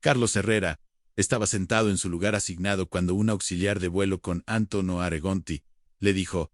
Carlos Herrera estaba sentado en su lugar asignado cuando un auxiliar de vuelo con Antonio Aregonti le dijo: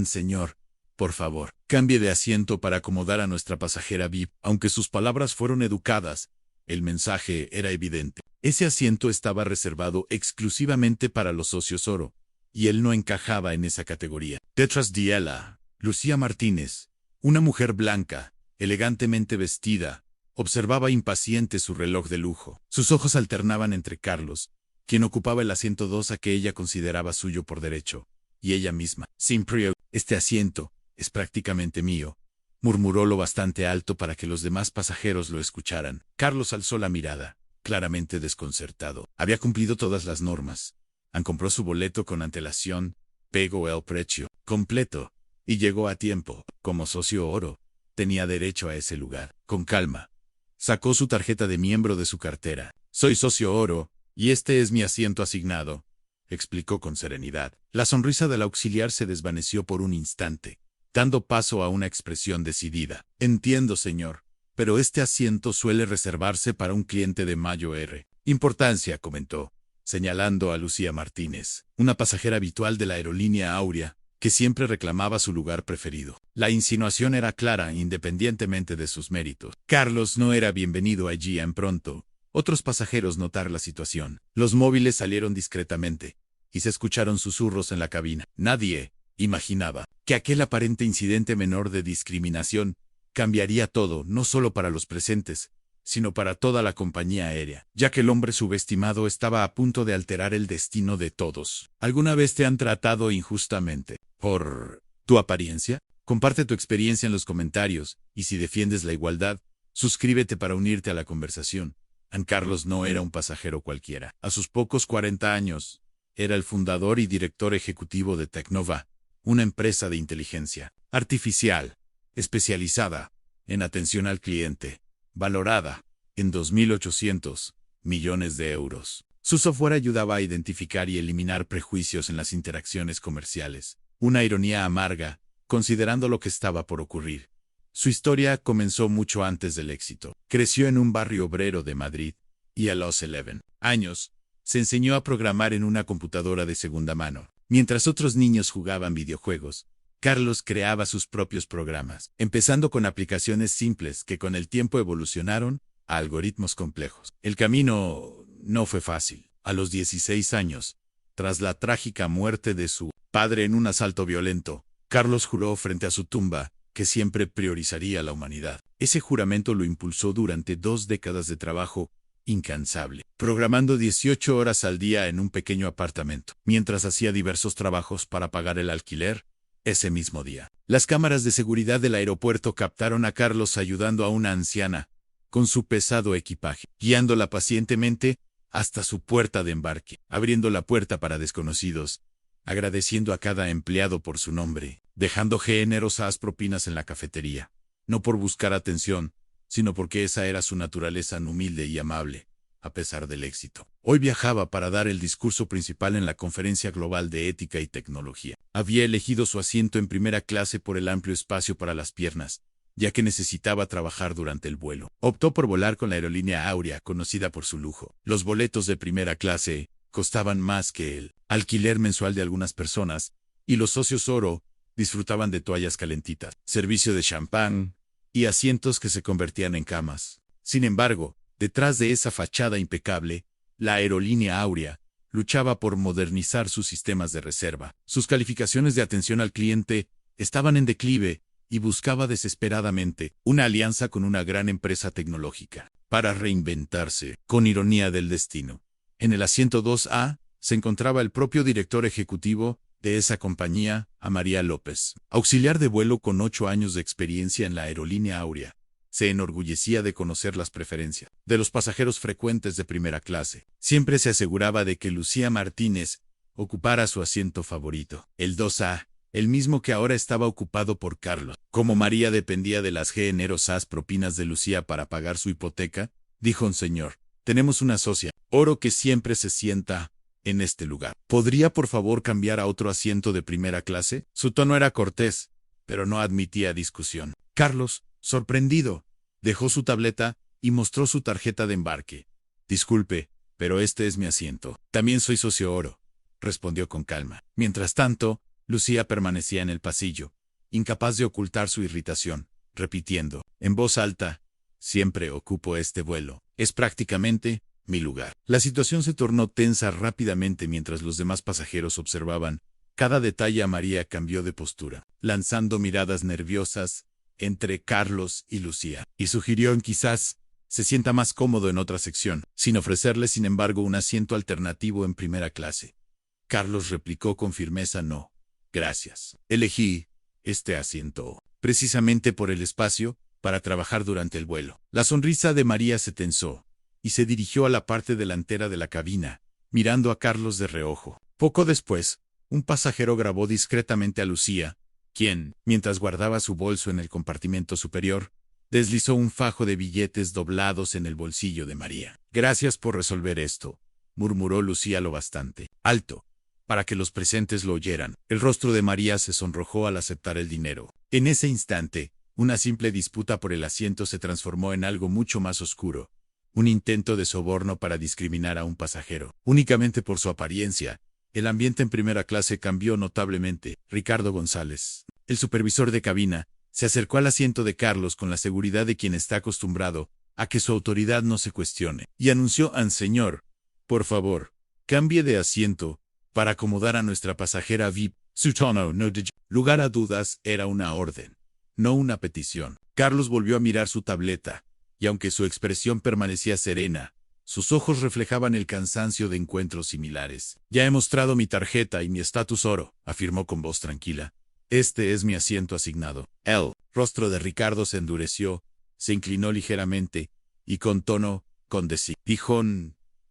señor, por favor, cambie de asiento para acomodar a nuestra pasajera VIP. Aunque sus palabras fueron educadas, el mensaje era evidente. Ese asiento estaba reservado exclusivamente para los socios oro, y él no encajaba en esa categoría. Detrás de ella, Lucía Martínez, una mujer blanca, elegantemente vestida, observaba impaciente su reloj de lujo. Sus ojos alternaban entre Carlos, quien ocupaba el asiento 2 a que ella consideraba suyo por derecho, y ella misma. Siempre, este asiento es prácticamente mío, murmuró lo bastante alto para que los demás pasajeros lo escucharan. Carlos alzó la mirada, claramente desconcertado. Había cumplido todas las normas. Compró su boleto con antelación, pagó el precio completo, y llegó a tiempo. Como socio oro, tenía derecho a ese lugar. Con calma, sacó su tarjeta de miembro de su cartera. Soy socio oro, y este es mi asiento asignado, explicó con serenidad. La sonrisa del auxiliar se desvaneció por un instante, dando paso a una expresión decidida. Entiendo, señor, pero este asiento suele reservarse para un cliente de mayor importancia, comentó, señalando a Lucía Martínez, una pasajera habitual de la aerolínea Aurea, que siempre reclamaba su lugar preferido. La insinuación era clara independientemente de sus méritos. Carlos no era bienvenido allí en pronto. Otros pasajeros notaron la situación. Los móviles salieron discretamente, y se escucharon susurros en la cabina. Nadie imaginaba que aquel aparente incidente menor de discriminación cambiaría todo, no solo para los presentes, sino para toda la compañía aérea, ya que el hombre subestimado estaba a punto de alterar el destino de todos. ¿Alguna vez te han tratado injustamente por tu apariencia? Comparte tu experiencia en los comentarios, y si defiendes la igualdad, suscríbete para unirte a la conversación. Carlos no era un pasajero cualquiera. A sus pocos 40 años, era el fundador y director ejecutivo de Tecnova, una empresa de inteligencia artificial, especializada en atención al cliente, valorada en 2.800 millones de euros. Su software ayudaba a identificar y eliminar prejuicios en las interacciones comerciales. Una ironía amarga, considerando lo que estaba por ocurrir. Su historia comenzó mucho antes del éxito. Creció en un barrio obrero de Madrid, y a los 11 años, se enseñó a programar en una computadora de segunda mano. Mientras otros niños jugaban videojuegos, Carlos creaba sus propios programas, empezando con aplicaciones simples que con el tiempo evolucionaron a algoritmos complejos. El camino no fue fácil. A los 16 años, tras la trágica muerte de su padre en un asalto violento, Carlos juró frente a su tumba que siempre priorizaría la humanidad. Ese juramento lo impulsó durante 2 décadas de trabajo incansable, programando 18 horas al día en un pequeño apartamento, mientras hacía diversos trabajos para pagar el alquiler. Ese mismo día, las cámaras de seguridad del aeropuerto captaron a Carlos ayudando a una anciana con su pesado equipaje, guiándola pacientemente hasta su puerta de embarque, abriendo la puerta para desconocidos, agradeciendo a cada empleado por su nombre, dejando generosas propinas en la cafetería, no por buscar atención, sino porque esa era su naturaleza humilde y amable, a pesar del éxito. Hoy viajaba para dar el discurso principal en la Conferencia Global de Ética y Tecnología. Había elegido su asiento en primera clase por el amplio espacio para las piernas, ya que necesitaba trabajar durante el vuelo. Optó por volar con la aerolínea Aurea, conocida por su lujo. Los boletos de primera clase costaban más que el alquiler mensual de algunas personas, y los socios oro disfrutaban de toallas calentitas, servicio de champán y asientos que se convertían en camas. Sin embargo, detrás de esa fachada impecable, la aerolínea Aurea luchaba por modernizar sus sistemas de reserva. Sus calificaciones de atención al cliente estaban en declive y buscaba desesperadamente una alianza con una gran empresa tecnológica para reinventarse. Con ironía del destino, en el asiento 2A se encontraba el propio director ejecutivo de esa compañía, María López, auxiliar de vuelo con 8 años de experiencia en la aerolínea Aurea. Se enorgullecía de conocer las preferencias de los pasajeros frecuentes de primera clase. Siempre se aseguraba de que Lucía Martínez ocupara su asiento favorito, el 2A, el mismo que ahora estaba ocupado por Carlos. Como María dependía de las generosas propinas de Lucía para pagar su hipoteca, dijo un señor: tenemos una socia oro que siempre se sienta en este lugar. ¿Podría por favor cambiar a otro asiento de primera clase? Su tono era cortés, pero no admitía discusión. Carlos, sorprendido, dejó su tableta y mostró su tarjeta de embarque, Disculpe, pero este es mi asiento. También soy socio oro, respondió con calma. Mientras tanto, Lucía permanecía en el pasillo, incapaz de ocultar su irritación, repitiendo, en voz alta, siempre ocupo este vuelo. Es prácticamente mi lugar. La situación se tornó tensa rápidamente mientras los demás pasajeros observaban. Cada detalle a María cambió de postura, lanzando miradas nerviosas entre Carlos y Lucía, y sugirió en quizás se sienta más cómodo en otra sección, sin ofrecerle sin embargo un asiento alternativo en primera clase. Carlos replicó con firmeza no, gracias. Elegí este asiento precisamente por el espacio para trabajar durante el vuelo. La sonrisa de María se tensó y se dirigió a la parte delantera de la cabina, mirando a Carlos de reojo. Poco después, un pasajero grabó discretamente a Lucía, quien, mientras guardaba su bolso en el compartimento superior, deslizó un fajo de billetes doblados en el bolsillo de María. Gracias por resolver esto, murmuró Lucía lo bastante alto para que los presentes lo oyeran. El rostro de María se sonrojó al aceptar el dinero. En ese instante, una simple disputa por el asiento se transformó en algo mucho más oscuro. Un intento de soborno para discriminar a un pasajero. Únicamente por su apariencia, el ambiente en primera clase cambió notablemente. Ricardo González, el supervisor de cabina, se acercó al asiento de Carlos con la seguridad de quien está acostumbrado a que su autoridad no se cuestione, y anunció al señor, por favor, cambie de asiento para acomodar a nuestra pasajera VIP. Su tono no de lugar a dudas era una orden, no una petición. Carlos volvió a mirar su tableta, y aunque su expresión permanecía serena, sus ojos reflejaban el cansancio de encuentros similares. Ya he mostrado mi tarjeta y mi estatus oro, afirmó con voz tranquila. Este es mi asiento asignado. El rostro de Ricardo se endureció, se inclinó ligeramente, y con tono condescendiente dijo,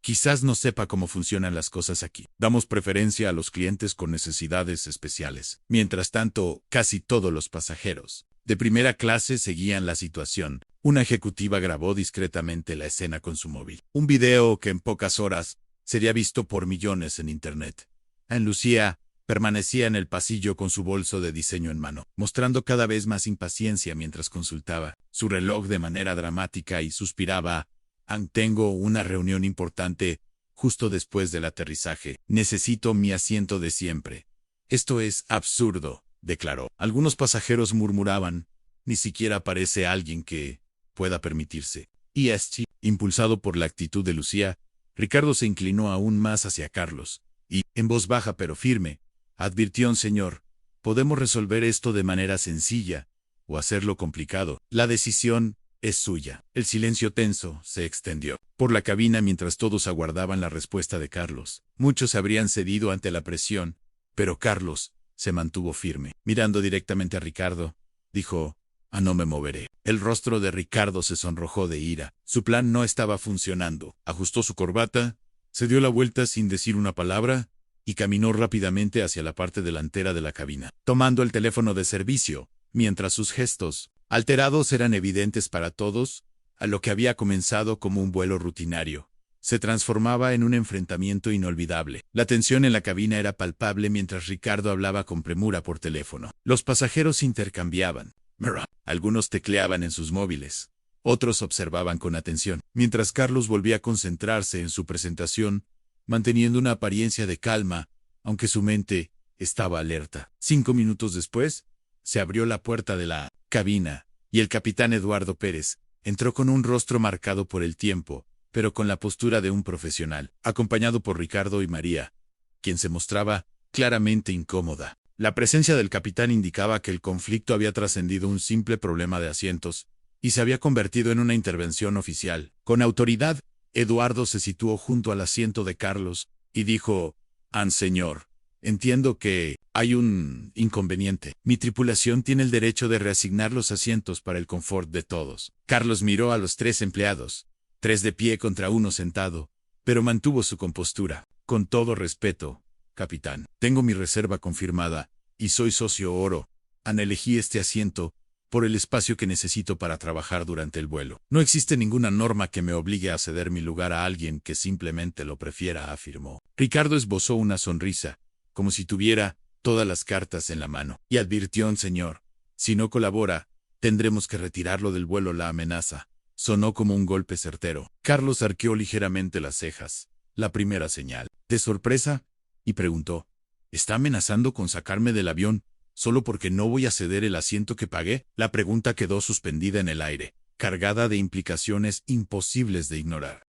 quizás no sepa cómo funcionan las cosas aquí. Damos preferencia a los clientes con necesidades especiales. Mientras tanto, casi todos los pasajeros de primera clase seguían la situación. Una ejecutiva grabó discretamente la escena con su móvil. Un video que en pocas horas sería visto por millones en Internet. Lucía permanecía en el pasillo con su bolso de diseño en mano, mostrando cada vez más impaciencia mientras consultaba su reloj de manera dramática y suspiraba. Tengo una reunión importante justo después del aterrizaje. Necesito mi asiento de siempre. Esto es absurdo, declaró. Algunos pasajeros murmuraban, ni siquiera parece alguien que pueda permitirse. Impulsado por la actitud de Lucía, Ricardo se inclinó aún más hacia Carlos, y, en voz baja pero firme, advirtió, señor, podemos resolver esto de manera sencilla, o hacerlo complicado. La decisión es suya. El silencio tenso se extendió por la cabina mientras todos aguardaban la respuesta de Carlos. Muchos habrían cedido ante la presión, pero Carlos se mantuvo firme. Mirando directamente a Ricardo, dijo, no me moveré. El rostro de Ricardo se sonrojó de ira. Su plan no estaba funcionando. Ajustó su corbata, se dio la vuelta sin decir una palabra, y caminó rápidamente hacia la parte delantera de la cabina, tomando el teléfono de servicio, mientras sus gestos alterados eran evidentes para todos. A lo que había comenzado como un vuelo rutinario se transformaba en un enfrentamiento inolvidable. La tensión en la cabina era palpable mientras Ricardo hablaba con premura por teléfono. Los pasajeros intercambiaban. Algunos tecleaban en sus móviles. Otros observaban con atención, mientras Carlos volvía a concentrarse en su presentación, manteniendo una apariencia de calma, aunque su mente estaba alerta. 5 minutos después, se abrió la puerta de la cabina, y el capitán Eduardo Pérez entró con un rostro marcado por el tiempo, pero con la postura de un profesional, acompañado por Ricardo y María, quien se mostraba claramente incómoda. La presencia del capitán indicaba que el conflicto había trascendido un simple problema de asientos y se había convertido en una intervención oficial. Con autoridad, Eduardo se situó junto al asiento de Carlos y dijo, señor, entiendo que hay un inconveniente. Mi tripulación tiene el derecho de reasignar los asientos para el confort de todos. Carlos miró a los 3 empleados, 3 de pie contra 1 sentado, pero mantuvo su compostura. Con todo respeto, capitán, tengo mi reserva confirmada, y soy socio oro. Elegí este asiento por el espacio que necesito para trabajar durante el vuelo. No existe ninguna norma que me obligue a ceder mi lugar a alguien que simplemente lo prefiera, afirmó. Ricardo esbozó una sonrisa, como si tuviera todas las cartas en la mano, y advirtió, señor, si no colabora, tendremos que retirarlo del vuelo. La amenaza Sonó como un golpe certero. Carlos arqueó ligeramente las cejas, la primera señal de sorpresa, y preguntó, ¿está amenazando con sacarme del avión solo porque no voy a ceder el asiento que pagué? La pregunta quedó suspendida en el aire, cargada de implicaciones imposibles de ignorar.